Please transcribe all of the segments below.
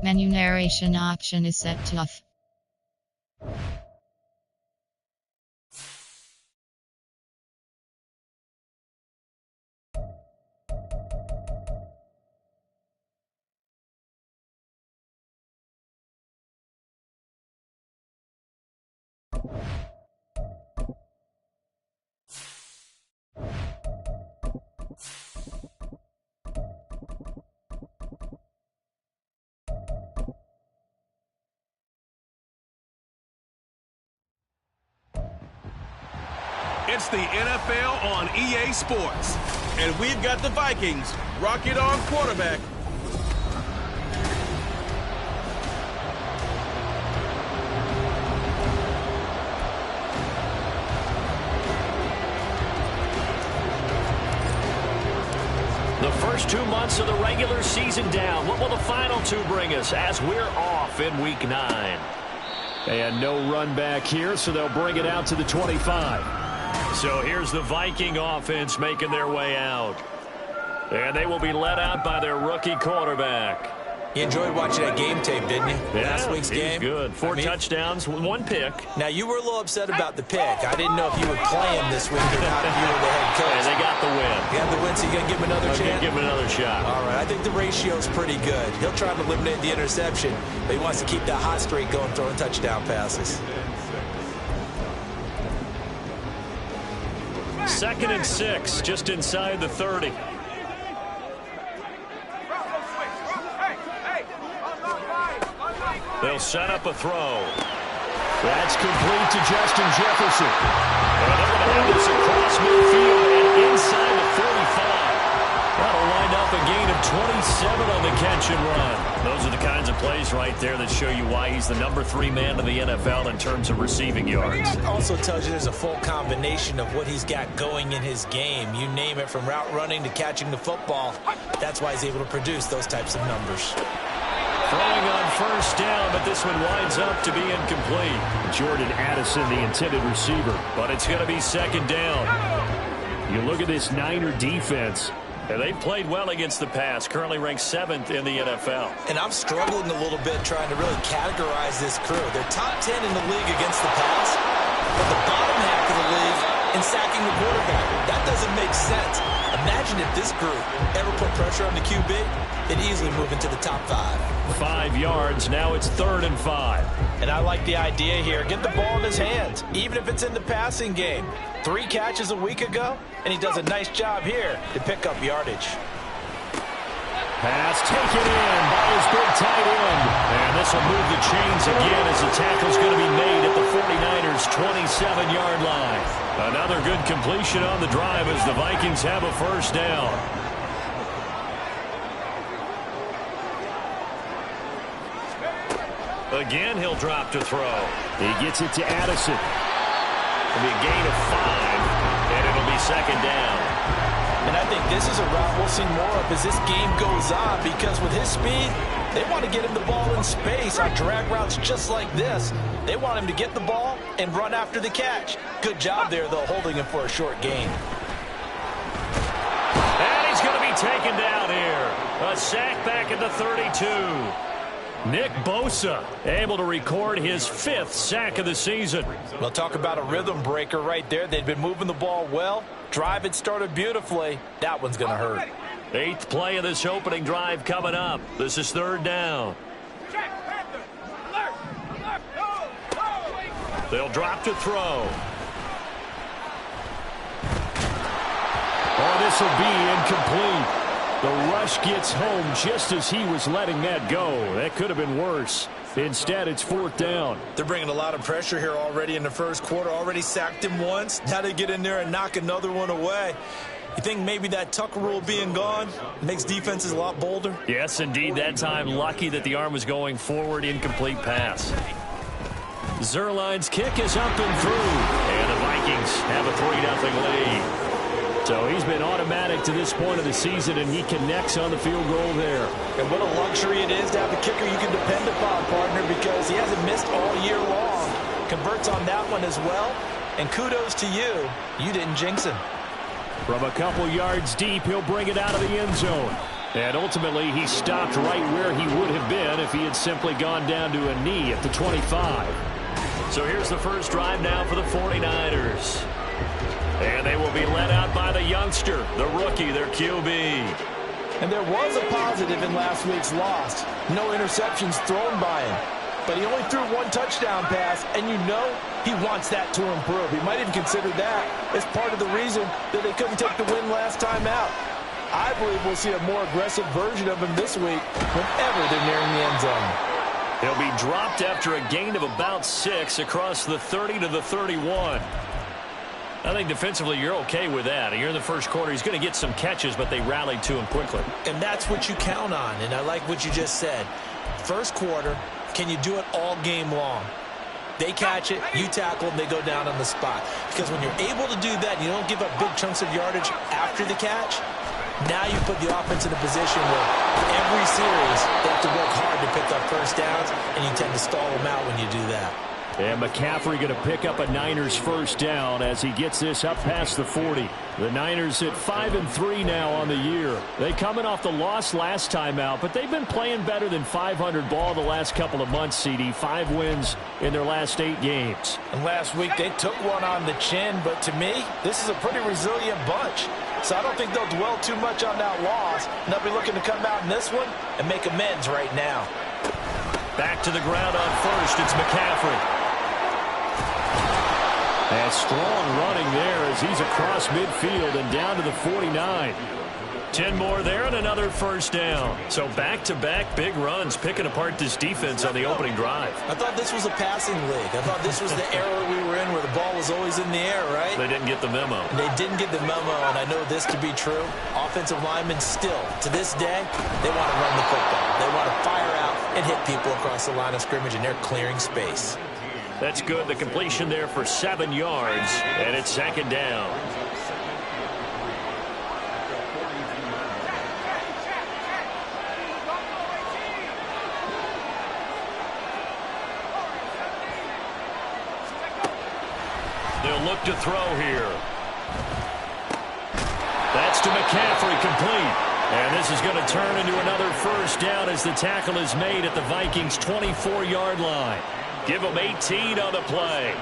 Menu narration option is set to off. It's the NFL on EA Sports. And we've got the Vikings. Rocket Arm quarterback. The first 2 months of the regular season down. What will the final 2 bring us as we're off in Week 9? And no run back here, so they'll bring it out to the 25. So here's the Viking offense making their way out. And they will be led out by their rookie quarterback. You enjoyed watching that game tape, didn't you? Yeah, Last week's game. Good. 4 touchdowns, 1 pick. Now, you were a little upset about the pick. I didn't know if you would play him this week or not if you were the head coach. And they got the win. You have the win, so you're going to give him another chance? Give him another shot. All right. I think the ratio's pretty good. He'll try to eliminate the interception, but he wants to keep that hot streak going, throwing touchdown passes. 2nd and 6, just inside the 30. They'll set up a throw. That's complete to Justin Jefferson. Well, they're going to have this across midfield and inside the 45. That'll wind up a gain of 27 on the catch and run. Those are the kinds of plays right there that show you why he's the number 3 man in the NFL in terms of receiving yards. It also tells you there's a full combination of what he's got going in his game. You name it, from route running to catching the football. That's why he's able to produce those types of numbers. Throwing on first down, but this one winds up to be incomplete. Jordan Addison, the intended receiver. But it's going to be 2nd down. You look at this Niner defense. And they've played well against the pass, currently ranked 7th in the NFL. And I'm struggling a little bit trying to really categorize this crew. They're top 10 in the league against the pass, but the bottom half of the league in sacking the quarterback. That doesn't make sense. Imagine if this group ever put pressure on the QB, they'd easily move into the top 5. 5 yards, now it's 3rd and 5. And I like the idea here. Get the ball in his hands, even if it's in the passing game. 3 catches a week ago, and he does a nice job here to pick up yardage. Pass taken in by his big tight end. And this will move the chains again as the tackle's going to be made at the 49ers' 27-yard line. Another good completion on the drive as the Vikings have a first down. Again, he'll drop to throw. He gets it to Addison. It'll be a gain of 5, and it'll be 2nd down. And I think this is a route we'll see more of as this game goes on, because with his speed, they want to get him the ball in space on drag routes just like this. They want him to get the ball and run after the catch. Good job there, though, holding him for a short gain. And he's going to be taken down here. A sack back at the 32. Nick Bosa able to record his 5th sack of the season. Well, talk about a rhythm breaker right there. They'd been moving the ball well. Drive had started beautifully. That one's going to hurt. 8th play of this opening drive coming up. This is 3rd down. They'll drop to throw. Oh, this will be incomplete. The rush gets home just as he was letting that go. That could have been worse. Instead, it's 4th down. They're bringing a lot of pressure here already in the first quarter. Already sacked him once. Now they get in there and knock another one away. You think maybe that Tucker rule being gone makes defenses a lot bolder? Yes, indeed. That time, lucky that the arm was going forward. Incomplete pass. Zerline's kick is up and through. And the Vikings have a 3-0 lead. So he's been automatic to this point of the season, and he connects on the field goal there. And what a luxury it is to have a kicker you can depend upon, partner, because he hasn't missed all year long. Converts on that one as well. And kudos to you. You didn't jinx him. From a couple yards deep, he'll bring it out of the end zone. And ultimately, he stopped right where he would have been if he had simply gone down to a knee at the 25. So here's the first drive now for the 49ers. And they will be led out by the youngster, the rookie, their QB. And there was a positive in last week's loss. No interceptions thrown by him. But he only threw one touchdown pass, and you know he wants that to improve. He might even consider that as part of the reason that they couldn't take the win last time out. I believe we'll see a more aggressive version of him this week whenever they're nearing the end zone. He'll be dropped after a gain of about 6 across the 30 to the 31. I think defensively you're okay with that. You're in the first quarter. He's going to get some catches, but they rallied to him quickly. And that's what you count on, and I like what you just said. First quarter, can you do it all game long? They catch it, you tackle them, they go down on the spot. Because when you're able to do that, you don't give up big chunks of yardage after the catch, now you put the offense in a position where every series they have to work hard to pick up first downs, and you tend to stall them out when you do that. And McCaffrey going to pick up a Niners first down as he gets this up past the 40. The Niners at 5-3 now on the year. They coming off the loss last time out, but they've been playing better than 500 ball the last couple of months, CD. 5 wins in their last 8 games. And last week they took one on the chin, but to me, this is a pretty resilient bunch. So I don't think they'll dwell too much on that loss, and they'll be looking to come out in this one and make amends right now. Back to the ground on first, it's McCaffrey. And strong running there as he's across midfield and down to the 49. 10 more there and another first down. So back-to-back big runs picking apart this defense on the opening drive. I thought this was a passing league. I thought this was the era we were in where the ball was always in the air, right? They didn't get the memo. And they didn't get the memo, and I know this to be true. Offensive linemen still, to this day, they want to run the football. They want to fire out and hit people across the line of scrimmage, and they're clearing space. That's good. The completion there for 7 yards, and it's second down. They'll look to throw here. That's to McCaffrey, complete. And this is going to turn into another first down as the tackle is made at the Vikings' 24-yard line. Give them 18 on the play.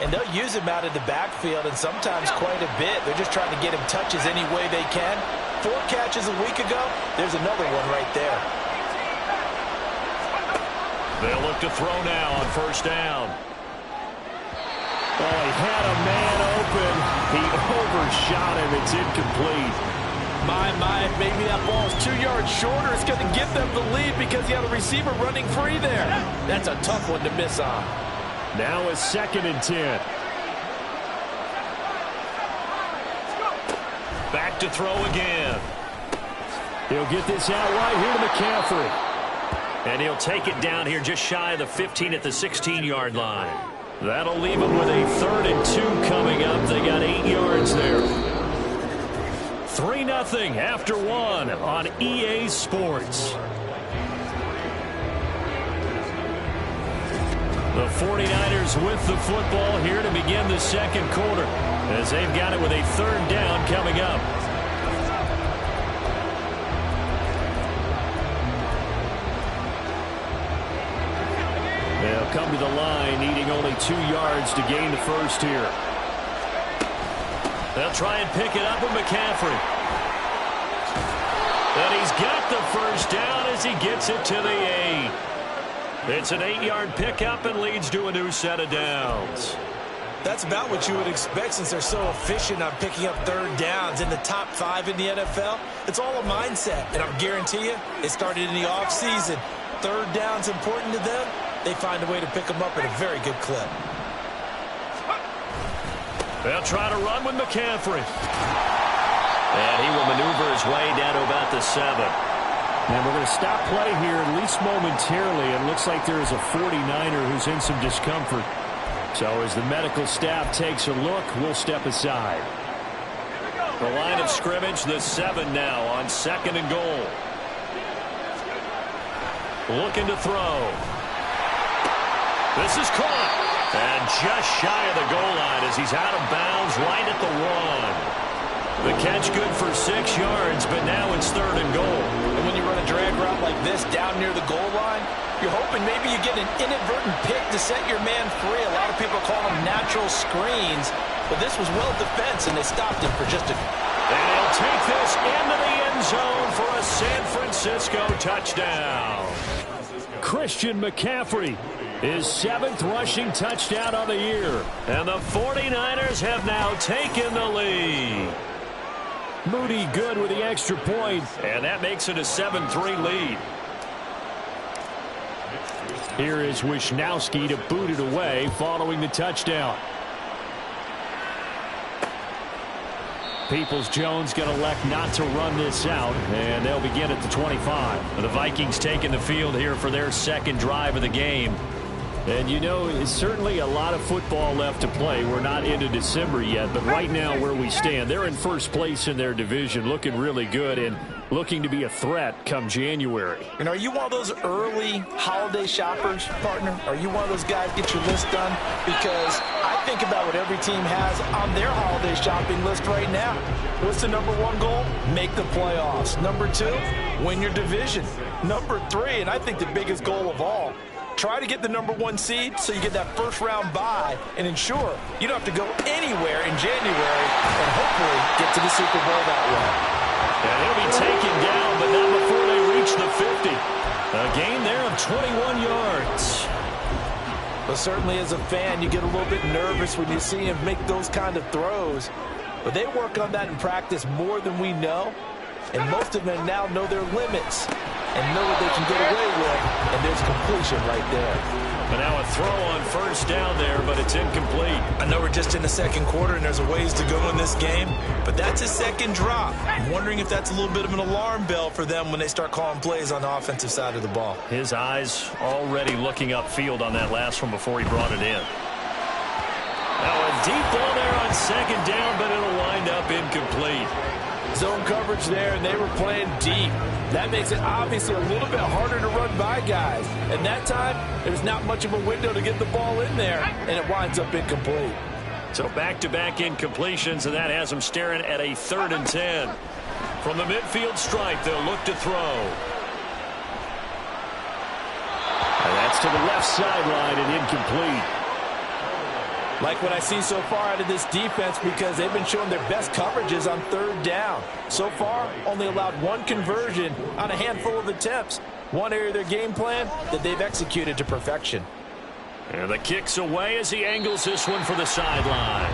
And they'll use him out in the backfield, and sometimes quite a bit. They're just trying to get him touches any way they can. 4 catches a week ago. There's another one right there. They'll look to throw now on first down. Oh, he had a man open. He overshot him. It's incomplete. Maybe that ball's 2 yards shorter. It's going to give them the lead because you have a receiver running free there. That's a tough one to miss on. Now a 2nd and 10. Back to throw again. He'll get this out right here to McCaffrey. And he'll take it down here just shy of the 15 at the 16-yard line. That'll leave him with a 3rd and 2 coming up. They got 8 yards there. 3-0 after 1 on EA Sports. The 49ers with the football here to begin the second quarter as they've got it with a 3rd down coming up. They'll come to the line needing only 2 yards to gain the first here. They'll try and pick it up with McCaffrey. And he's got the first down as he gets it to the 8. It's an 8-yard pickup and leads to a new set of downs. That's about what you would expect since they're so efficient on picking up 3rd downs in the top 5 in the NFL. It's all a mindset, and I guarantee you it started in the offseason. 3rd down's important to them. They find a way to pick them up at a very good clip. They'll try to run with McCaffrey. And he will maneuver his way down to about the 7. And we're going to stop play here, at least momentarily. It looks like there is a 49er who's in some discomfort. So as the medical staff takes a look, we'll step aside. The line of scrimmage, the 7 now on 2nd and goal. Looking to throw. This is caught. And just shy of the goal line as he's out of bounds right at the 1. The catch good for 6 yards, but now it's 3rd and goal. this down near the goal line, you're hoping maybe you get an inadvertent pick to set your man free. A lot of people call them natural screens, but this was well defense, and they stopped him for just a... And he'll take this into the end zone for a San Francisco touchdown. Christian McCaffrey, his 7th rushing touchdown of the year. And the 49ers have now taken the lead. Moody good with the extra point, and that makes it a 7-3 lead. Here is Wisnowski to boot it away following the touchdown. Peoples-Jones going to elect not to run this out, and they'll begin at the 25. The Vikings taking the field here for their second drive of the game. And you know, it's certainly a lot of football left to play. We're not into December yet, but right now where we stand, they're in first place in their division, looking really good and looking to be a threat come January. And are you one of those early holiday shoppers, partner? Are you one of those guys get your list done? Because I think about what every team has on their holiday shopping list right now. What's the number 1 goal? Make the playoffs. Number 2, win your division. Number 3, and I think the biggest goal of all, try to get the number 1 seed so you get that first-round bye and ensure you don't have to go anywhere in January and hopefully get to the Super Bowl that way. And he'll be taken down, but not before they reach the 50. A gain there of 21 yards. But certainly as a fan, you get a little bit nervous when you see him make those kind of throws. But they work on that in practice more than we know. And most of them now know their limits and know what they can get away with. And there's completion right there. But now a throw on first down there, but it's incomplete. I know we're just in the second quarter and there's a ways to go in this game, but that's a second drop. I'm wondering if that's a little bit of an alarm bell for them when they start calling plays on the offensive side of the ball. His eyes already looking upfield on that last one before he brought it in. Now a deep ball there on second down, but it'll wind up incomplete. Zone coverage there, and they were playing deep. That makes it obviously a little bit harder to run by guys. And that time, there's not much of a window to get the ball in there, and it winds up incomplete. So back-to-back incompletions, and that has them staring at a 3rd and 10. From the midfield stripe, they'll look to throw. And that's to the left sideline and incomplete. Like what I see so far out of this defense, because they've been showing their best coverages on 3rd down. So far, only allowed 1 conversion on a handful of attempts. One area of their game plan that they've executed to perfection. And the kick's away as he angles this one for the sideline.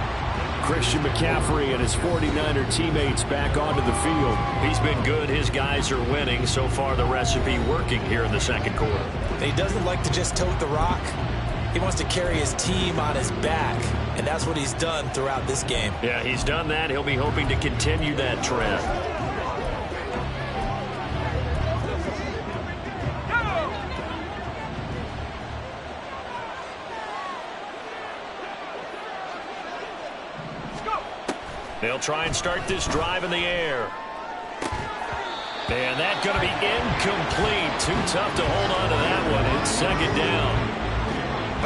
Christian McCaffrey and his 49er teammates back onto the field. He's been good. His guys are winning. So far, the recipe working here in the second quarter. He doesn't like to just tote the rock. He wants to carry his team on his back, and that's what he's done throughout this game. Yeah, he's done that. He'll be hoping to continue that trend. They'll try and start this drive in the air. And that's going to be incomplete. Too tough to hold on to that one. It's second down.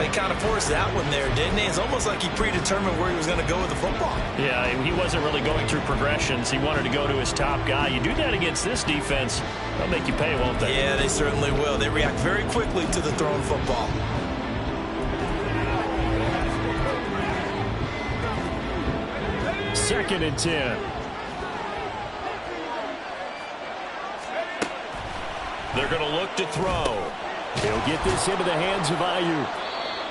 He kind of forced that one there, didn't he? It's almost like he predetermined where he was going to go with the football. Yeah, he wasn't really going through progressions. He wanted to go to his top guy. You do that against this defense, they'll make you pay, won't they? Yeah, they certainly will. They react very quickly to the thrown football. Second and 10. They're going to look to throw. He'll get this into the hands of Ayuk.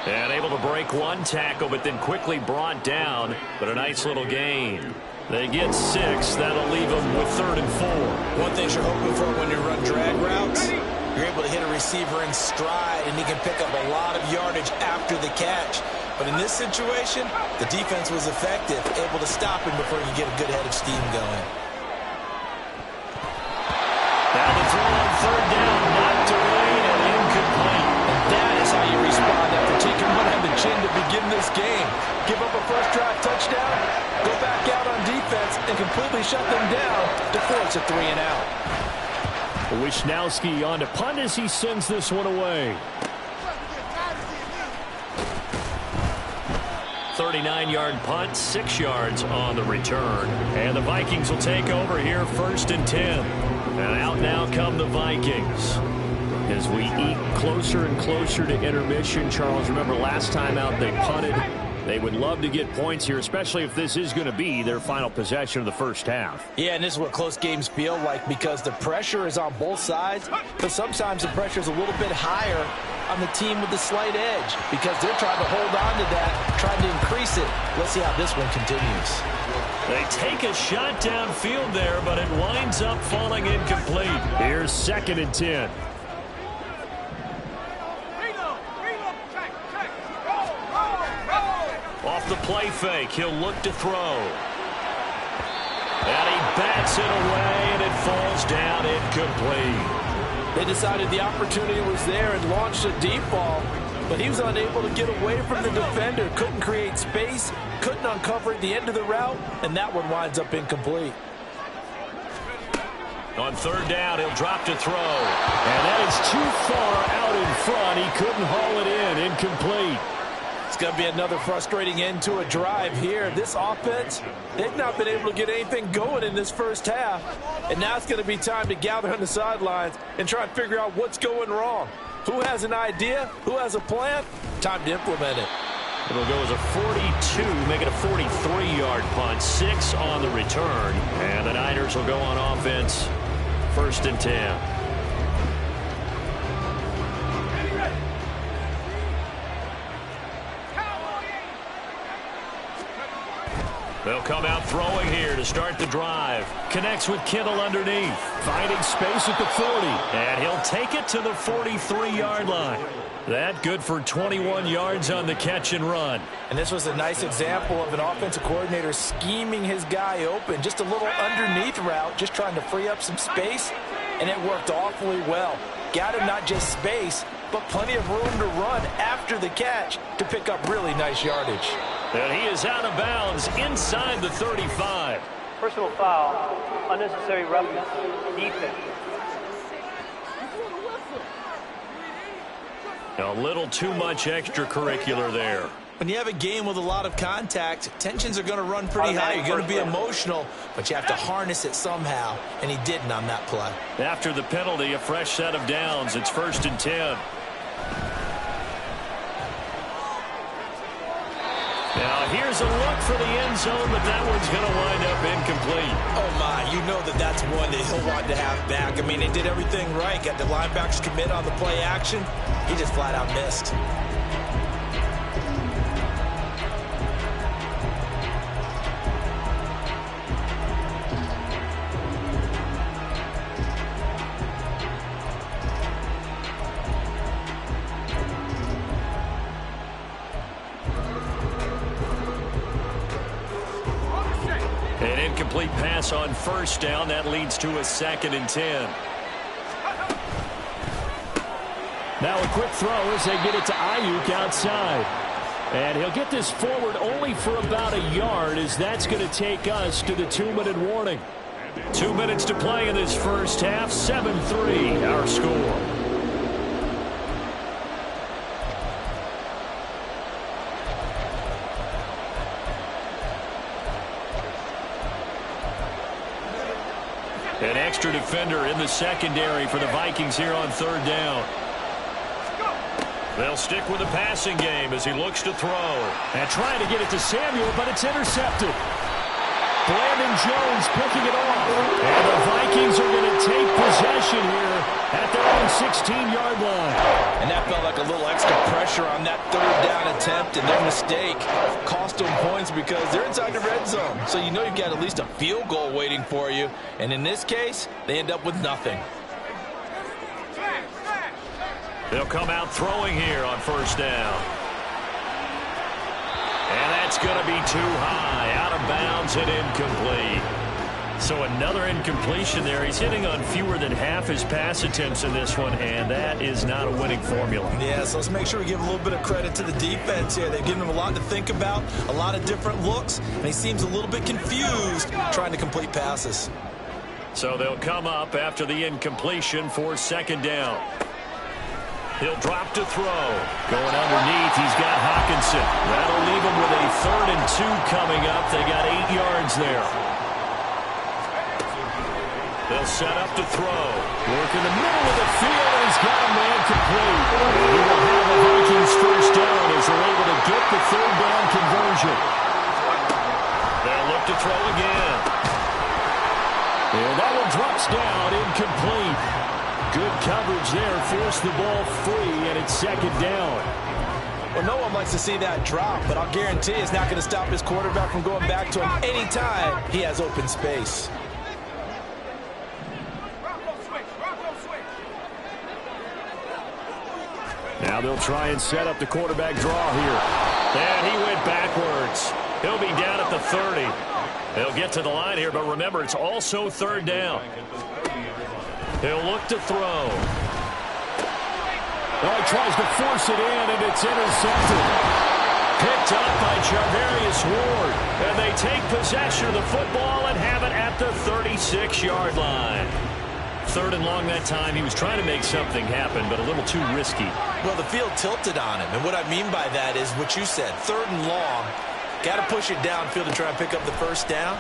And able to break 1 tackle, but then quickly brought down. But a nice little gain. They get 6. That'll leave them with 3rd and 4. One thing you're hoping for when you run drag routes, you're able to hit a receiver in stride, and he can pick up a lot of yardage after the catch. But in this situation, the defense was effective, able to stop him before you get a good head of steam going. Now the throw on 3rd down, knocked away and incomplete. And that is how you respond after taking one on the chin to begin this game. Give up a first drive touchdown, go back out on defense, and completely shut them down to force a 3 and out. Wisnowski on to punt as he sends this one away. 39-yard punt, 6 yards on the return. And the Vikings will take over here 1st and 10. And out now come the Vikings. As we eke closer and closer to intermission, Charles, remember last time out they punted. They would love to get points here, especially if this is going to be their final possession of the first half. Yeah, and this is what close games feel like because the pressure is on both sides, but sometimes the pressure is a little bit higher on the team with the slight edge because they're trying to hold on to that, trying to increase it. Let's see how this one continues. They take a shot downfield there, but it winds up falling incomplete. Here's 2nd and 10. Off the play fake, he'll look to throw. And he bats it away, and it falls down incomplete. They decided the opportunity was there and launched a deep ball, but he was unable to get away from the defender, couldn't create space, couldn't uncover the end of the route, and that one winds up incomplete. On 3rd down, he'll drop to throw. And that is too far out in front. He couldn't haul it in. Incomplete. It's going to be another frustrating end to a drive here. This offense, they've not been able to get anything going in this first half. And now it's going to be time to gather on the sidelines and try and figure out what's going wrong. Who has an idea? Who has a plan? Time to implement it. It'll go as a 42, make it a 43-yard punt, 6 on the return. And the Niners will go on offense, 1st and 10. They'll come out throwing here to start the drive. Connects with Kittle underneath. Finding space at the 40. And he'll take it to the 43-yard line. That good for 21 yards on the catch and run. And this was a nice example of an offensive coordinator scheming his guy open. Just a little underneath route, just trying to free up some space. And it worked awfully well. Got him not just space, but plenty of room to run after the catch to pick up really nice yardage. And he is out of bounds inside the 35. Personal foul, unnecessary roughness, defense. A little too much extracurricular there. When you have a game with a lot of contact, tensions are going to run pretty high. You're going to be emotional, but you have to harness it somehow, and he didn't on that play. After the penalty, a fresh set of downs. It's 1st and 10. Now, here's a look for the end zone, but that one's going to wind up incomplete. Oh, my. You know that's one that he'll want to have back. I mean, they did everything right. Got the linebackers commit on the play action. He just flat out missed. An incomplete pass on 1st down. That leads to a 2nd and 10. Now a quick throw as they get it to Ayuk outside. And he'll get this forward only for about a yard, as that's going to take us to the 2-minute warning. 2 minutes to play in this first half. 7-3 our score. An extra defender in the secondary for the Vikings here on 3rd down. They'll stick with the passing game as he looks to throw. And trying to get it to Samuel, but it's intercepted. Brandon Jones picking it off. And the Vikings are going to take possession here at their own 16-yard line. And that felt like a little extra pressure on that 3rd down attempt, and their mistake cost them points because they're inside the red zone. So you know you've got at least a field goal waiting for you. And in this case, they end up with nothing. They'll come out throwing here on 1st down. And that's going to be too high, out of bounds and incomplete. So another incompletion there. He's hitting on fewer than half his pass attempts in this one, and that is not a winning formula. Yeah, so let's make sure we give a little bit of credit to the defense here. They've given him a lot to think about, a lot of different looks, and he seems a little bit confused trying to complete passes. So they'll come up after the incompletion for 2nd down. He'll drop to throw. Going underneath, he's got Hockenson. That'll leave him with a 3rd and 2 coming up. They got 8 yards there. They'll set up to throw. Work in the middle of the field, and he's got a man complete. And he will have a Vikings first down as they're able to get the third down conversion. They'll look to throw again. And that one drops down, incomplete. Good coverage there, forced the ball free, and it's second down. Well, no one likes to see that drop, but I'll guarantee it's not going to stop his quarterback from going back to him anytime he has open space. Now they'll try and set up the quarterback draw here. And he went backwards. He'll be down at the 30. They'll get to the line here, but remember, it's also third down. He'll look to throw. Oh, he tries to force it in, and it's intercepted. Picked up by Charvarius Ward. And they take possession of the football and have it at the 36-yard line. Third and long that time. He was trying to make something happen, but a little too risky. Well, the field tilted on him, and what I mean by that is what you said. Third and long. Got to push it downfield to try and pick up the first down.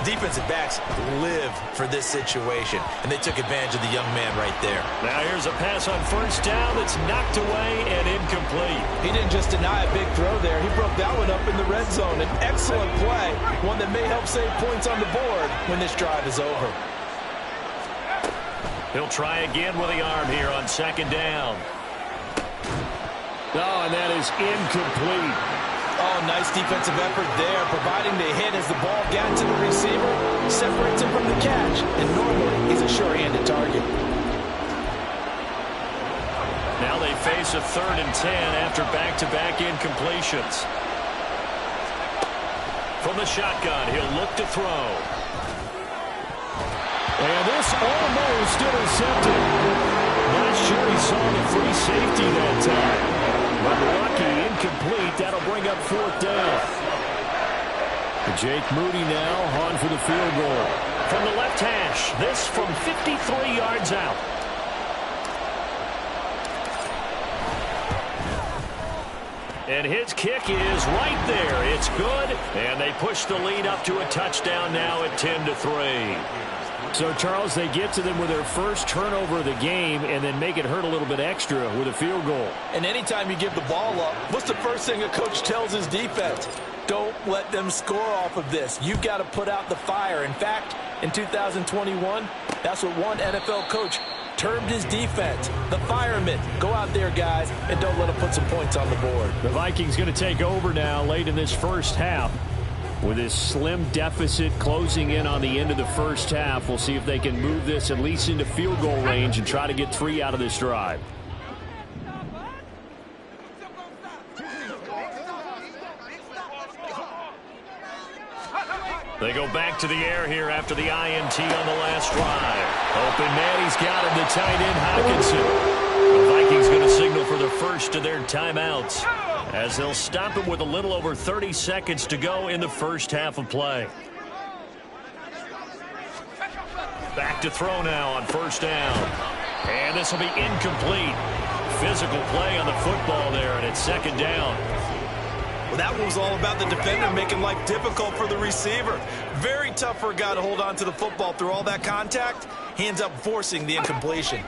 Defensive backs live for this situation, and they took advantage of the young man right there. Now here's a pass on first down that's knocked away and incomplete. He didn't just deny a big throw there. He broke that one up in the red zone. An excellent play, one that may help save points on the board when this drive is over. He'll try again with the arm here on second down. Oh, and that is incomplete. Oh, nice defensive effort there, providing the hit as the ball got to the receiver, separates him from the catch, and normally he's a sure-handed target. Now they face a 3rd and 10 after back-to-back incompletions. From the shotgun, he'll look to throw. And this almost intercepted. Not sure he saw the free safety that time. But lucky, incomplete. That'll bring up 4th down. Jake Moody now on for the field goal. From the left hash, this from 53 yards out. And his kick is right there. It's good. And they push the lead up to a touchdown now at 10-3. So, Charles, they get to them with their first turnover of the game and then make it hurt a little bit extra with a field goal. And anytime you give the ball up, what's the first thing a coach tells his defense? Don't let them score off of this. You've got to put out the fire. In fact, in 2021, that's what one NFL coach termed his defense. The firemen. Go out there, guys, and don't let them put some points on the board. The Vikings going to take over now late in this first half. With this slim deficit closing in on the end of the first half, we'll see if they can move this at least into field goal range and try to get 3 out of this drive. They go back to the air here after the INT on the last drive. Open man, he's got him, the tight end Hockenson. The Vikings going to signal for the first of their timeouts, as they'll stop him with a little over 30 seconds to go in the first half of play. Back to throw now on first down. And this will be incomplete. Physical play on the football there, and it's second down. Well, that one was all about the defender making life difficult for the receiver. Very tough for a guy to hold on to the football through all that contact. He ends up forcing the incompletion.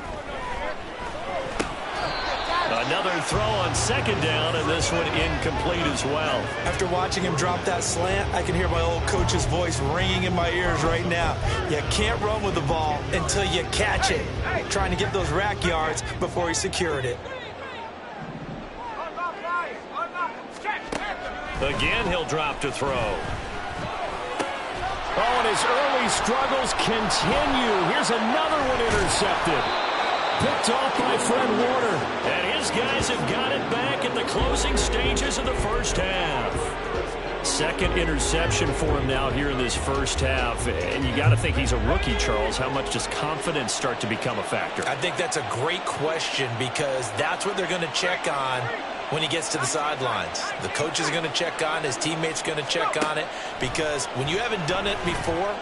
Another throw on second down, and this one incomplete as well. After watching him drop that slant, I can hear my old coach's voice ringing in my ears right now. You can't run with the ball until you catch it. Trying to get those rack yards before he secured it. Again, he'll drop to throw. Oh, and his early struggles continue. Here's another one intercepted. Picked off by Fred Warner. And his guys have got it back at the closing stages of the first half. Second interception for him now here in this first half. And you got to think he's a rookie, Charles. How much does confidence start to become a factor? I think that's a great question, because that's what they're going to check on when he gets to the sidelines. The coach is going to check on, his teammates going to check on it, because when you haven't done it before,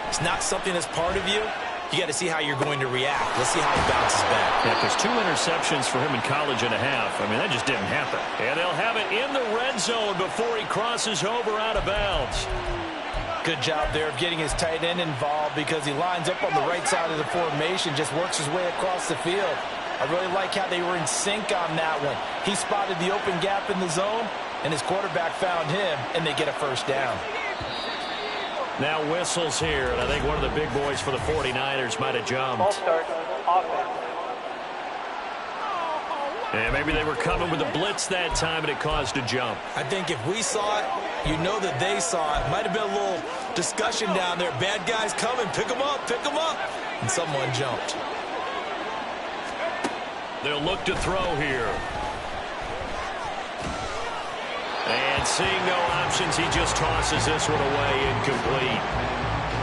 it's not something that's part of you. You got to see how you're going to react. Let's see how he bounces back. Yeah, because 2 interceptions for him in college and a half. I mean, that just didn't happen. And they'll have it in the red zone before he crosses over out of bounds. Good job there of getting his tight end involved because he lines up on the right side of the formation, just works his way across the field. I really like how they were in sync on that one. He spotted the open gap in the zone, and his quarterback found him, and they get a first down. Now whistles here, and I think one of the big boys for the 49ers might have jumped. Ball start, offense. And maybe they were coming with a blitz that time, and it caused a jump. I think if we saw it, you know that they saw it. Might have been a little discussion down there. Bad guys coming. Pick them up. Pick them up. And someone jumped. They'll look to throw here. And seeing no options, he just tosses this one away, incomplete.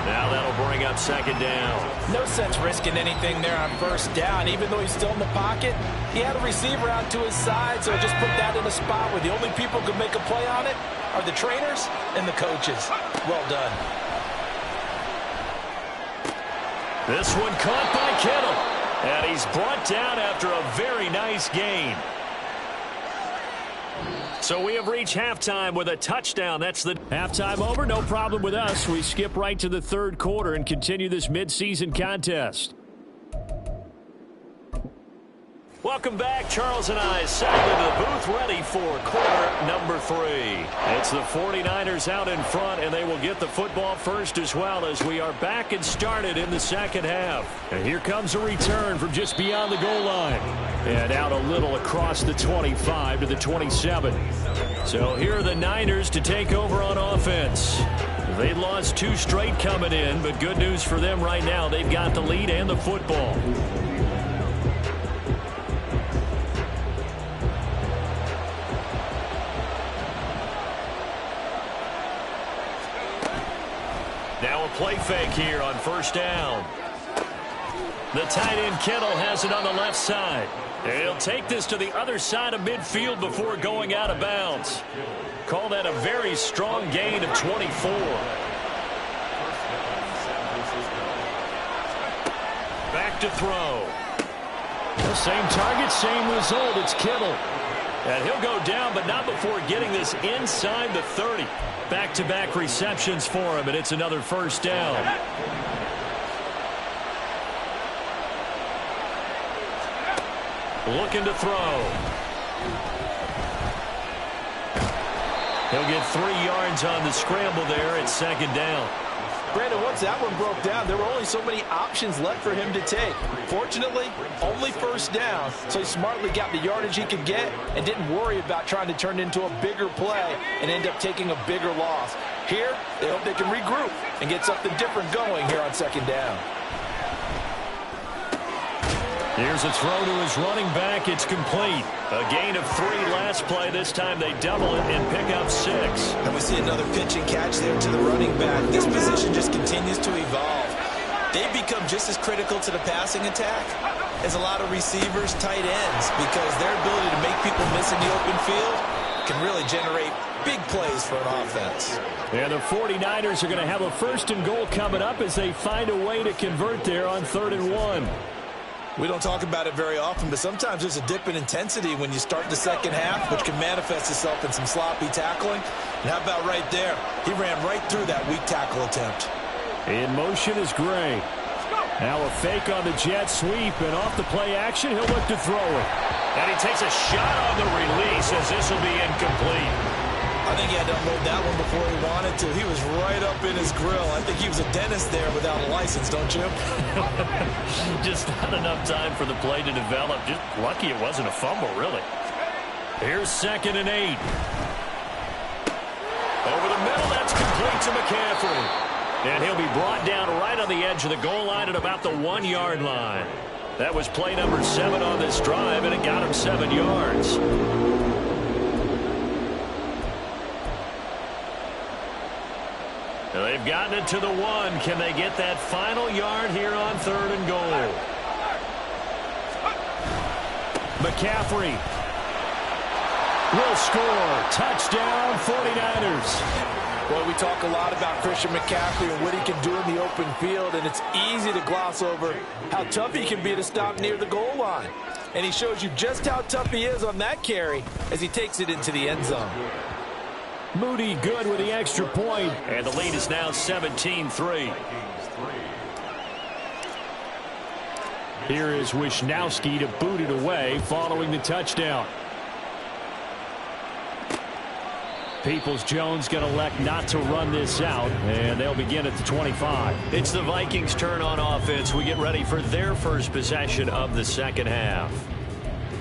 Now that'll bring up second down. No sense risking anything there on first down. Even though he's still in the pocket, he had a receiver out to his side, so just put that in a spot where the only people who can make a play on it are the trainers and the coaches. Well done. This one caught by Kittle. And he's brought down after a very nice gain. So we have reached halftime with a touchdown. That's the halftime over. No problem with us. We skip right to the third quarter and continue this midseason contest. Welcome back. Charles and I settled into the booth ready for quarter number 3. It's the 49ers out in front, and they will get the football first as well as we are back and started in the second half. And here comes a return from just beyond the goal line. And out a little across the 25 to the 27. So here are the Niners to take over on offense. They lost 2 straight coming in, but good news for them right now. They've got the lead and the football. Now a play fake here on first down. The tight end Kittle has it on the left side. He'll take this to the other side of midfield before going out of bounds. Call that a very strong gain of 24. Back to throw. The same target, same result. It's Kittle. And he'll go down, but not before getting this inside the 30. Back-to-back receptions for him, and it's another first down. Looking to throw. He'll get 3 yards on the scramble there at second down. Brandon, once that one broke down, there were only so many options left for him to take. Fortunately, only first down, so he smartly got the yardage he could get and didn't worry about trying to turn it into a bigger play and end up taking a bigger loss. Here, they hope they can regroup and get something different going here on second down. Here's a throw to his running back. It's complete. A gain of 3 last play. This time they double it and pick up 6. And we see another pitch and catch there to the running back. This position just continues to evolve. They've become just as critical to the passing attack as a lot of receivers, tight ends, because their ability to make people miss in the open field can really generate big plays for an offense. And the 49ers are going to have a 1st and goal coming up as they find a way to convert there on 3rd and 1. We don't talk about it very often, but sometimes there's a dip in intensity when you start the second half, which can manifest itself in some sloppy tackling. And how about right there? He ran right through that weak tackle attempt. In motion is Gray. Now a fake on the jet sweep, and off the play action, he'll look to throw it. And he takes a shot on the release as this will be incomplete. I think he had to unload that one before he wanted to. He was right up in his grill. I think he was a dentist there without a license, don't you? Just not enough time for the play to develop. Just lucky it wasn't a fumble, really. Here's 2nd and 8. Over the middle, that's complete to McCaffrey. And he'll be brought down right on the edge of the goal line at about the 1-yard line. That was play number 7 on this drive, and it got him 7 yards. They've gotten it to the 1. Can they get that final yard here on 3rd and goal? McCaffrey will score. Touchdown, 49ers. Well, we talk a lot about Christian McCaffrey and what he can do in the open field, and it's easy to gloss over how tough he can be to stop near the goal line. And he shows you just how tough he is on that carry as he takes it into the end zone. Moody good with the extra point. And the lead is now 17-3. Here is Wisnowski to boot it away following the touchdown. Peoples-Jones going to elect not to run this out, and they'll begin at the 25. It's the Vikings' turn on offense. We get ready for their first possession of the second half.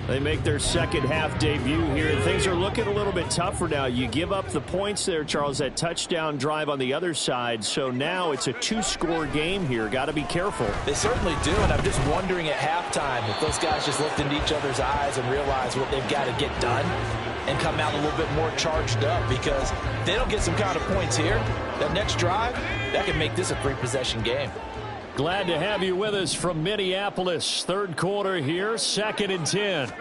They make their second half debut here, and things are looking a little bit tougher now. You give up the points there, Charles, that touchdown drive on the other side. So now it's a two-score game here. Got to be careful. They certainly do, and I'm just wondering at halftime if those guys just looked into each other's eyes and realized what they've got to get done and come out a little bit more charged up, because if they don't get some kind of points here, that next drive, that could make this a three-possession game. Glad to have you with us from Minneapolis. Third quarter here, 2nd and 10.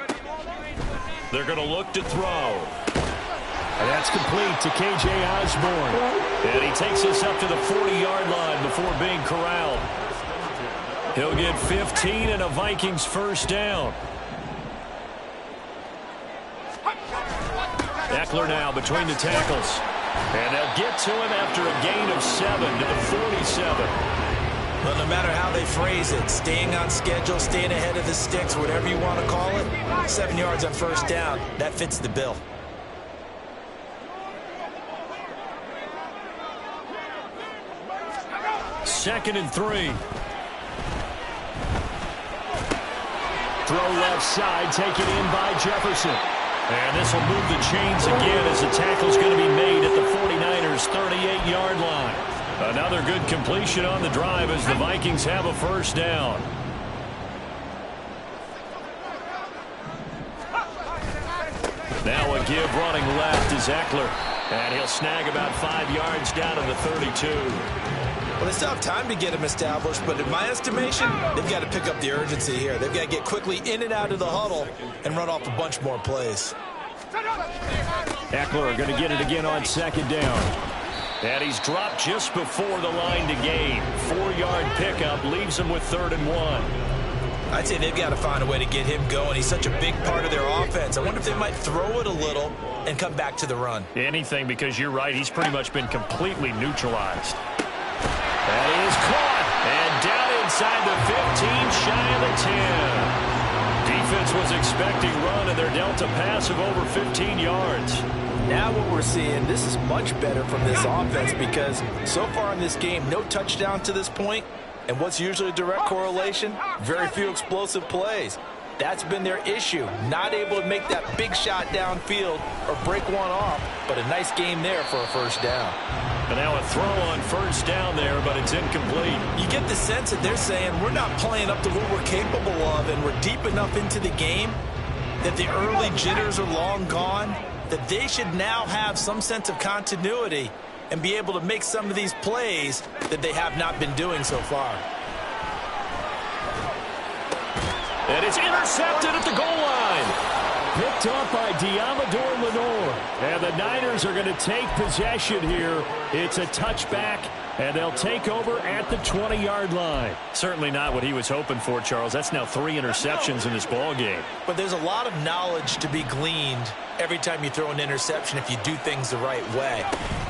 They're going to look to throw. And that's complete to K.J. Osborne. And he takes us up to the 40-yard line before being corralled. He'll get 15 and a Vikings first down. Eckler now between the tackles. And they'll get to him after a gain of 7 to the 47. Well, no matter how they phrase it, staying on schedule, staying ahead of the sticks, whatever you want to call it, 7 yards on first down, that fits the bill. Second and 3. Throw left side, taken in by Jefferson. And this will move the chains again as the tackle's going to be made at the 49ers' 38-yard line. Another good completion on the drive as the Vikings have a first down. Now a give running left is Eckler. And he'll snag about 5 yards down to the 32. Well, they still have time to get him established, but in my estimation, they've got to pick up the urgency here. They've got to get quickly in and out of the huddle and run off a bunch more plays. Eckler going to get it again on second down. And he's dropped just before the line to gain. 4-yard pickup leaves him with 3rd and 1. I'd say they've got to find a way to get him going. He's such a big part of their offense. I wonder if they might throw it a little and come back to the run. Anything, because you're right. He's pretty much been completely neutralized. That is caught. And down inside the 15, shy of the 10. Defense was expecting run, and they're dealt a pass of over 15 yards. Now what we're seeing, this is much better from this offense, because so far in this game, no touchdown to this point, and what's usually a direct correlation? Very few explosive plays. That's been their issue, not able to make that big shot downfield or break one off, but a nice game there for a first down. And now a throw on first down there, but it's incomplete. You get the sense that they're saying we're not playing up to what we're capable of, and we're deep enough into the game that the early jitters are long gone, that they should now have some sense of continuity and be able to make some of these plays that they have not been doing so far. And it's intercepted at the goal line. Picked up by Diamador Lenore. And the Niners are going to take possession here. It's a touchback, and they'll take over at the 20-yard line. Certainly not what he was hoping for, Charles. That's now 3 interceptions in this ball game. But there's a lot of knowledge to be gleaned every time you throw an interception if you do things the right way.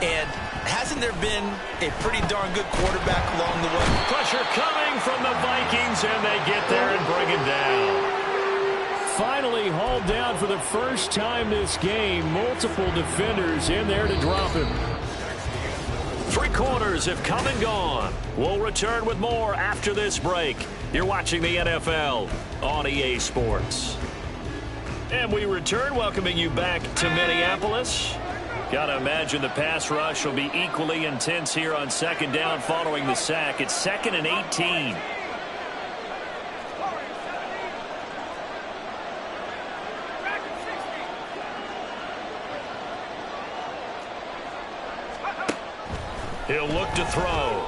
And hasn't there been a pretty darn good quarterback along the way? Pressure coming from the Vikings, and they get there and bring him down. Finally hauled down for the first time this game. Multiple defenders in there to drop him. 3 quarters have come and gone. We'll return with more after this break. You're watching the NFL on EA Sports. And we return, welcoming you back to Minneapolis. Gotta imagine the pass rush will be equally intense here on second down following the sack. It's 2nd and 18. He'll look to throw.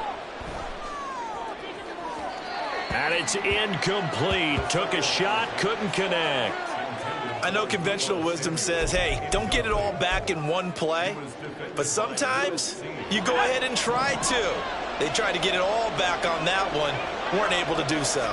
And it's incomplete. Took a shot, couldn't connect. I know conventional wisdom says, hey, don't get it all back in one play. But sometimes you go ahead and try to. They tried to get it all back on that one. Weren't able to do so.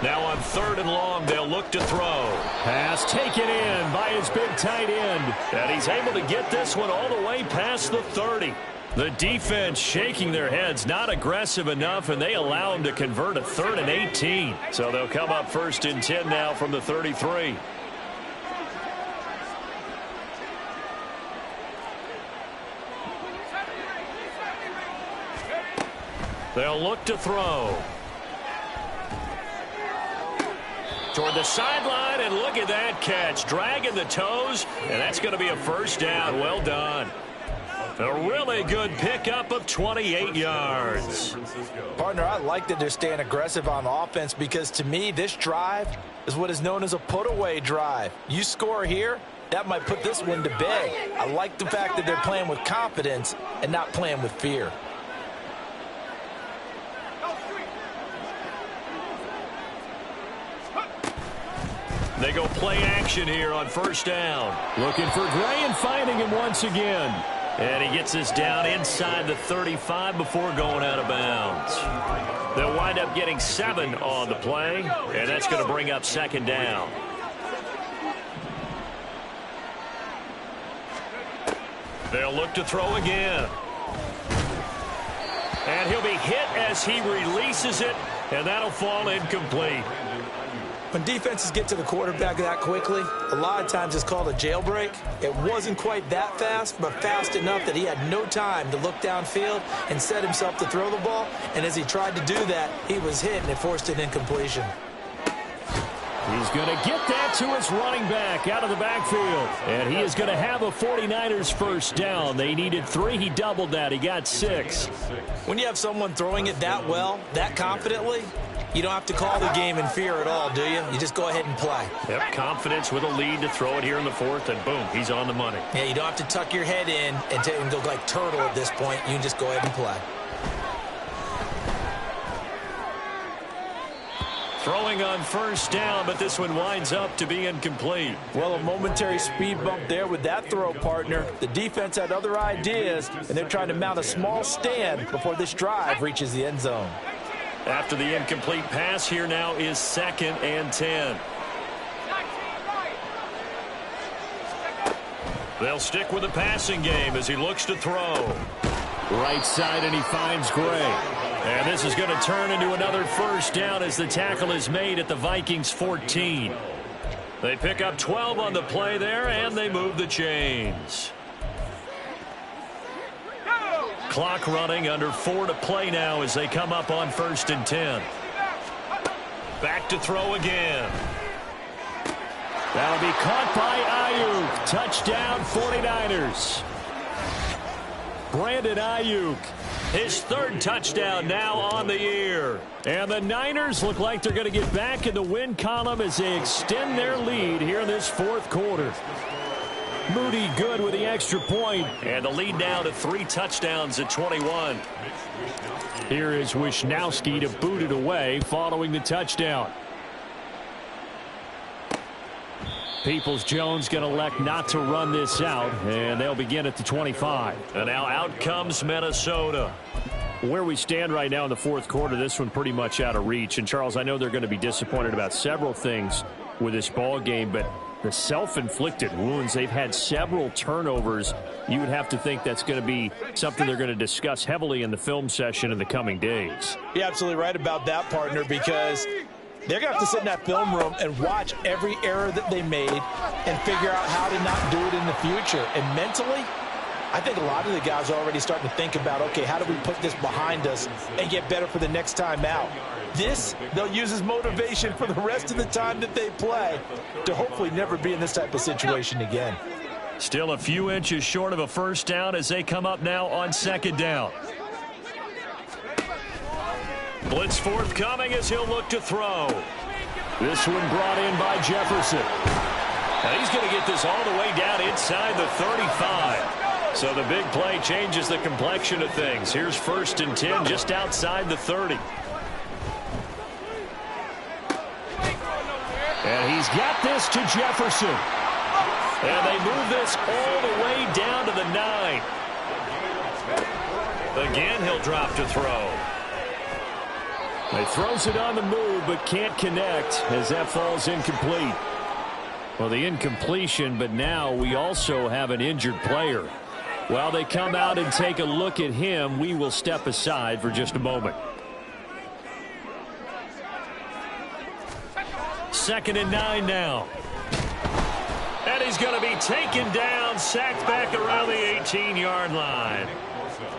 Now on 3rd and long, they'll look to throw. Pass taken in by his big tight end. And he's able to get this one all the way past the 30. The defense shaking their heads, not aggressive enough, and they allow him to convert a 3rd and 18. So they'll come up 1st and 10 now from the 33. They'll look to throw. Toward the sideline, and look at that catch. Dragging the toes, and that's going to be a 1st down. Well done. A really good pickup of 28 yards. Partner, I like that they're staying aggressive on offense because, to me, this drive is what is known as a put-away drive. You score here, that might put this one to bed. I like the fact that they're playing with confidence and not playing with fear. They go play action here on 1st down. Looking for Gray and finding him once again. And he gets this down inside the 35 before going out of bounds. They'll wind up getting 7 on the play, and that's going to bring up 2nd down. They'll look to throw again. And he'll be hit as he releases it, and that'll fall incomplete. When defenses get to the quarterback that quickly, a lot of times it's called a jailbreak. It wasn't quite that fast, but fast enough that he had no time to look downfield and set himself to throw the ball. And as he tried to do that, he was hit, and it forced an incompletion. He's going to get that to his running back out of the backfield. And he is going to have a 49ers 1st down. They needed 3. He doubled that. He got 6. When you have someone throwing it that well, that confidently, you don't have to call the game in fear at all, do you? You just go ahead and play. Yep, confidence with a lead to throw it here in the 4th, and boom, he's on the money. Yeah, you don't have to tuck your head in and go like turtle at this point. You can just go ahead and play. Throwing on 1st down, but this one winds up to be incomplete. Well, a momentary speed bump there with that throw, partner. The defense had other ideas, and they're trying to mount a small stand before this drive reaches the end zone. After the incomplete pass, here now is 2nd and 10. They'll stick with the passing game as he looks to throw. Right side, and he finds Gray. And this is going to turn into another 1st down as the tackle is made at the Vikings 14. They pick up 12 on the play there, and they move the chains. Clock running, under 4 to play now as they come up on 1st and 10. Back to throw again. That'll be caught by Ayuk. Touchdown 49ers. Brandon Ayuk. His 3rd touchdown now on the year. And the Niners look like they're going to get back in the win column as they extend their lead here in this 4th quarter. Moody good with the extra point. And the lead now to 3 touchdowns at 21. Here is Wisnowski to boot it away following the touchdown. Peoples-Jones going to elect not to run this out, and they'll begin at the 25. And now out comes Minnesota. Where we stand right now in the 4th quarter, this one pretty much out of reach. And, Charles, I know they're going to be disappointed about several things with this ball game, but the self-inflicted wounds, they've had several turnovers. You would have to think that's going to be something they're going to discuss heavily in the film session in the coming days. You're absolutely right about that, partner, because they're going to have to sit in that film room and watch every error that they made and figure out how to not do it in the future. And mentally, I think a lot of the guys are already starting to think about, okay, how do we put this behind us and get better for the next time out? This, they'll use as motivation for the rest of the time that they play to hopefully never be in this type of situation again. Still a few inches short of a 1st down as they come up now on 2nd down. Blitz forthcoming as he'll look to throw. This one brought in by Jefferson. And he's going to get this all the way down inside the 35. So the big play changes the complexion of things. Here's 1st and 10 just outside the 30. And he's got this to Jefferson. And they move this all the way down to the 9. Again, he'll drop to throw. He throws it on the move but can't connect as that falls incomplete. Well, the incompletion, but now we also have an injured player. While they come out and take a look at him, we will step aside for just a moment. 2nd and 9 now. And he's going to be taken down, sacked back around the 18-yard line.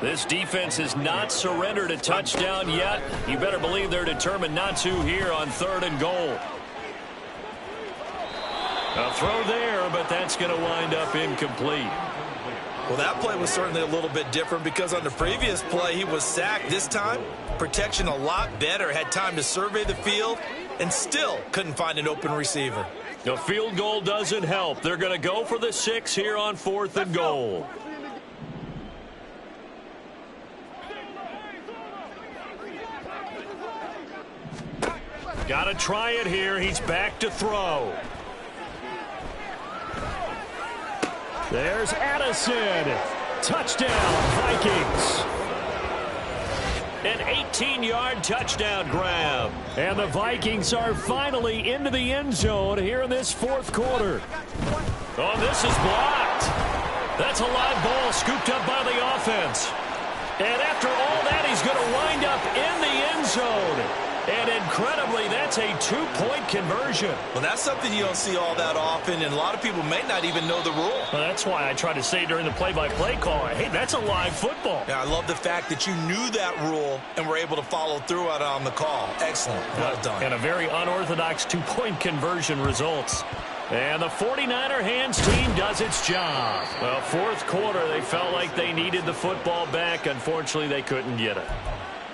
This defense has not surrendered a touchdown yet. You better believe they're determined not to here on 3rd and goal. A throw there, but that's going to wind up incomplete. Well, that play was certainly a little bit different because on the previous play, he was sacked. This time, protection a lot better. Had time to survey the field and still couldn't find an open receiver. The field goal doesn't help. They're going to go for the 6 here on 4th and goal. Got to try it here. He's back to throw. There's Addison. Touchdown, Vikings. An 18-yard touchdown grab. And the Vikings are finally into the end zone here in this 4th quarter. Oh, this is blocked. That's a live ball scooped up by the offense. And after all that, he's going to wind up in the end zone. And incredibly, that's a 2-point conversion. Well, that's something you don't see all that often, and a lot of people may not even know the rule. Well, that's why I tried to say during the play-by-play call, hey, that's a live football. Yeah, I love the fact that you knew that rule and were able to follow through on the call. Excellent. Well done. And a very unorthodox 2-point conversion results. And the 49er hands team does its job. Well, 4th quarter, they felt like they needed the football back. Unfortunately, they couldn't get it.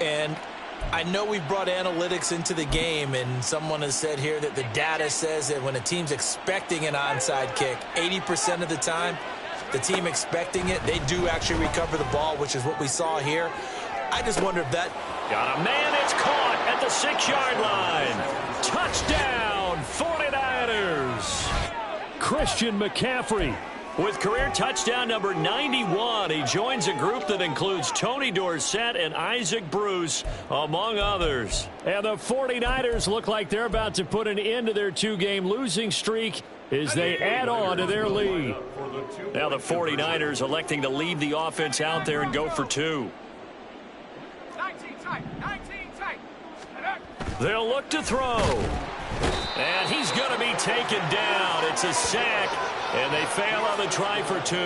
And I know we've brought analytics into the game, and someone has said here that the data says that when a team's expecting an onside kick, 80% of the time, the team expecting it, they do actually recover the ball, which is what we saw here. I just wonder if that... Got a man, it's caught at the 6-yard line. Touchdown, 49ers. Christian McCaffrey with career touchdown number 91. He joins a group that includes Tony Dorsett and Isaac Bruce, among others. And the 49ers look like they're about to put an end to their 2-game losing streak as they add on to their lead. Now the 49ers electing to leave the offense out there and go for 2. They'll look to throw. And he's going to be taken down. It's a sack. And they fail on the try for 2.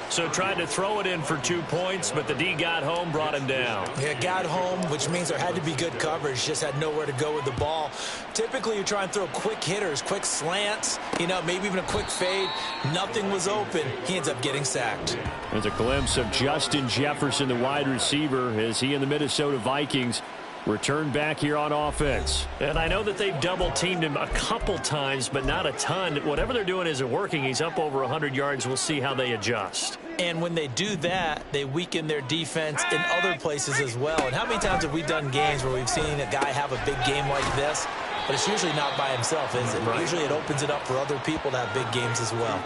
So tried to throw it in for 2 points, but the D got home, brought him down. Yeah, got home, which means there had to be good coverage. Just had nowhere to go with the ball. Typically, you try and throw quick hitters, quick slants, maybe even a quick fade. Nothing was open. He ends up getting sacked. There's a glimpse of Justin Jefferson, the wide receiver, as he and the Minnesota Vikings return back here on offense. And I know that they've double-teamed him a couple times, but not a ton. Whatever they're doing isn't working. He's up over 100 yards. We'll see how they adjust. And when they do that, they weaken their defense in other places as well. And how many times have we done games where we've seen a guy have a big game like this? But it's usually not by himself, is it? Right. Usually it opens it up for other people to have big games as well.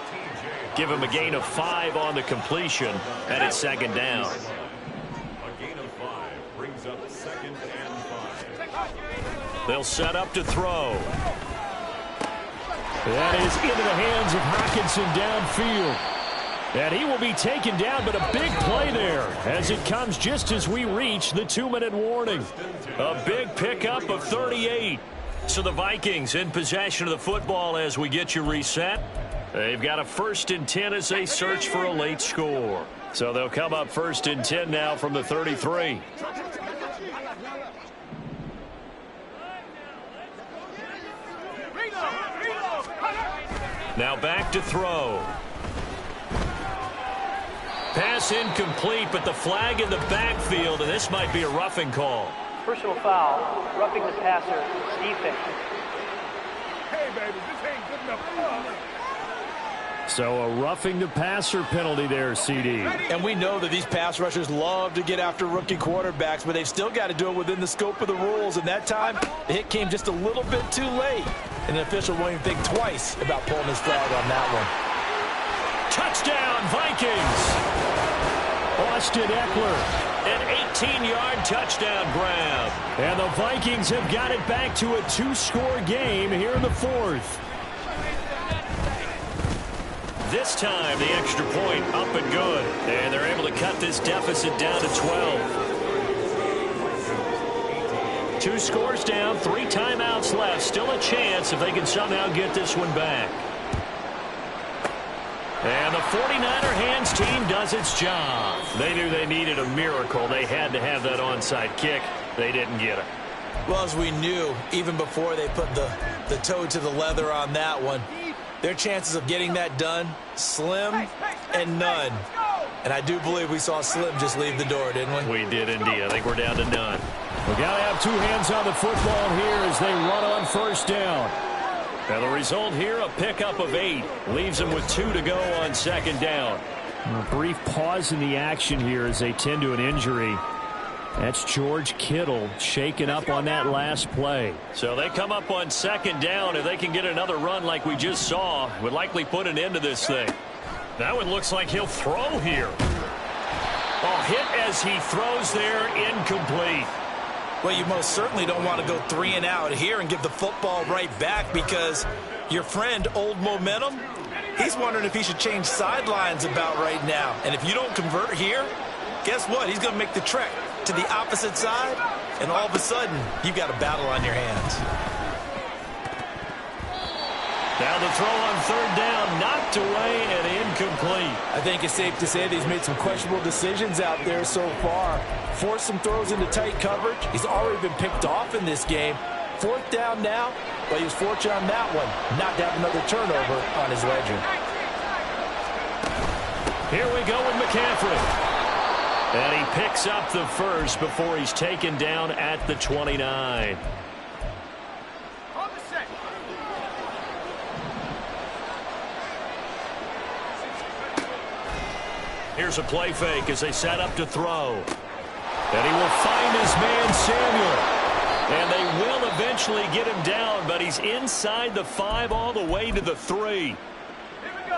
Give him a gain of 5 on the completion, and it's 2nd down. A gain of 5 brings up 2nd and 5. They'll set up to throw. That is into the hands of Hockenson downfield. And he will be taken down, but a big play there as it comes just as we reach the 2-minute warning. A big pickup of 38. So the Vikings in possession of the football as we get you reset. They've got a 1st and 10 as they search for a late score. So they'll come up 1st and 10 now from the 33. Now back to throw. Pass incomplete, but the flag in the backfield, and this might be a roughing call. Personal foul, roughing the passer, defense. Hey, baby, this ain't good enough. So a roughing the passer penalty there, CD. And we know that these pass rushers love to get after rookie quarterbacks, but they've still got to do it within the scope of the rules. And that time, the hit came just a little bit too late. And the official won't even think twice about pulling his flag on that one. Touchdown, Vikings! Austin Eckler. An 18-yard touchdown grab. And the Vikings have got it back to a 2-score game here in the fourth. This time, the extra point up and good. And they're able to cut this deficit down to 12. 2 scores down, 3 timeouts left. Still a chance if they can somehow get this one back. And the 49er hands team does its job. They knew they needed a miracle. They had to have that onside kick. They didn't get it. Well, as we knew, even before they put the toe to the leather on that one, their chances of getting that done, slim and none. And I do believe we saw Slim just leave the door, didn't we? We did indeed. I think we're down to none. We got to have 2 hands on the football here as they run on first down. And the result here, a pickup of 8. Leaves them with 2 to go on second down. A brief pause in the action here as they tend to an injury. That's George Kittle shaken up on that last play. So they come up on second down. If they can get another run like we just saw, would likely put an end to this thing. That one looks like he'll throw here. Oh, hit as he throws there, incomplete. Well, you most certainly don't want to go 3 and out here and give the football right back, because your friend, Old Momentum, he's wondering if he should change sidelines about right now. And if you don't convert here, guess what? He's going to make the trek to the opposite side, and all of a sudden, you've got a battle on your hands. Now the throw on third down, knocked away and incomplete. I think it's safe to say that he's made some questionable decisions out there so far. Forced some throws into tight coverage. He's already been picked off in this game. Fourth down now, but he was fortunate on that one not to have another turnover on his ledger. Here we go with McCaffrey. And he picks up the first before he's taken down at the 29. Here's a play fake as they set up to throw. And he will find his man Samuel. And they will eventually get him down, but he's inside the 5 all the way to the 3.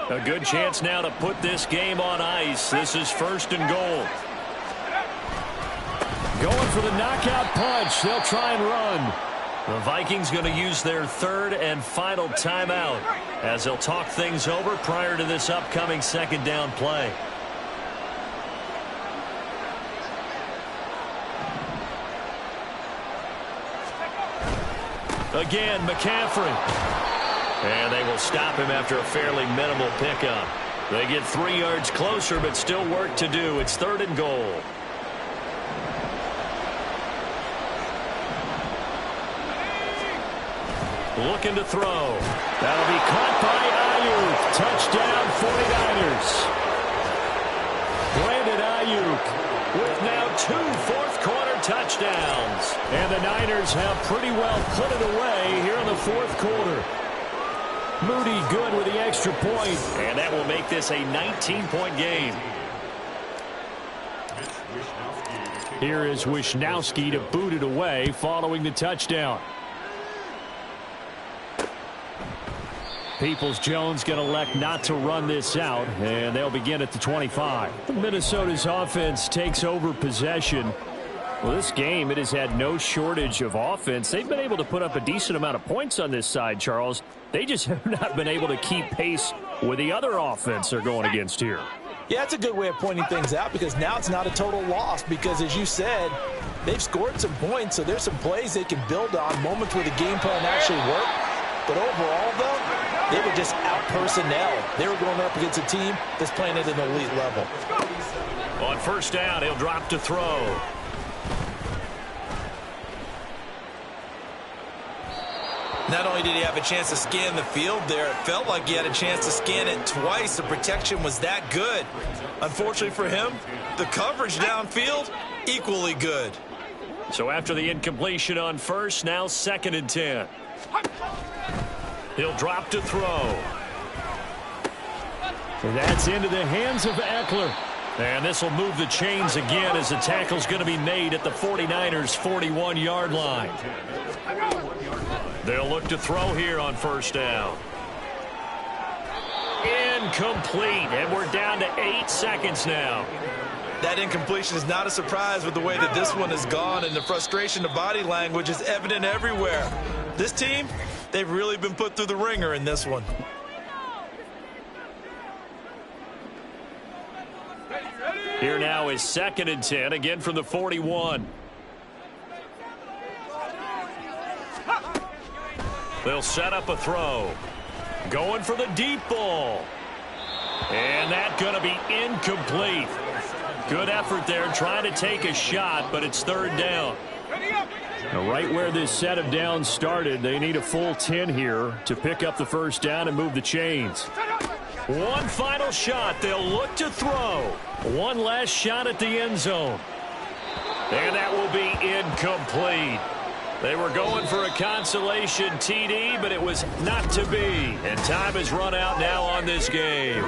A good chance now to put this game on ice. This is first and goal. Going for the knockout punch. They'll try and run. The Vikings going to use their 3rd and final timeout as they'll talk things over prior to this upcoming second down play. Again, McCaffrey. And they will stop him after a fairly minimal pickup. They get 3 yards closer, but still work to do. It's 3rd and goal. Looking to throw. That'll be caught by Ayuk. Touchdown, 49ers. Brandon Ayuk with now 2 fourth-quarter touchdowns. And the Niners have pretty well put it away here in the fourth quarter. Moody good with the extra point. And that will make this a 19-point game. Here is Wisnowski to boot it away following the touchdown. Peoples-Jones going to elect not to run this out, and they'll begin at the 25. Minnesota's offense takes over possession. Well, this game, it has had no shortage of offense. They've been able to put up a decent amount of points on this side, Charles. They just have not been able to keep pace with the other offense they're going against here. Yeah, that's a good way of pointing things out, because now it's not a total loss, because as you said, they've scored some points, so there's some plays they can build on, moments where the game plan actually worked. But overall, though, they were just out-personnel. They were going up against a team that's playing at an elite level. On first down, he'll drop to throw. Not only did he have a chance to scan the field there, it felt like he had a chance to scan it twice. The protection was that good. Unfortunately for him, the coverage downfield, equally good. So after the incompletion on first, now 2nd and 10. He'll drop to throw. And that's into the hands of Eckler. And this will move the chains again as the tackle's going to be made at the 49ers' 41-yard line. They'll look to throw here on first down. Incomplete, and we're down to 8 seconds now. That incompletion is not a surprise with the way that this one has gone, and the frustration, the body language is evident everywhere. This team, they've really been put through the ringer in this one. Here now is 2nd and 10, again from the 41. They'll set up a throw. Going for the deep ball. And that's going to be incomplete. Good effort there trying to take a shot, but it's 3rd down. Now, right where this set of downs started, they need a full 10 here to pick up the 1st down and move the chains. One final shot. They'll look to throw. One last shot at the end zone. And that will be incomplete. They were going for a consolation TD, but it was not to be. And time has run out now on this game.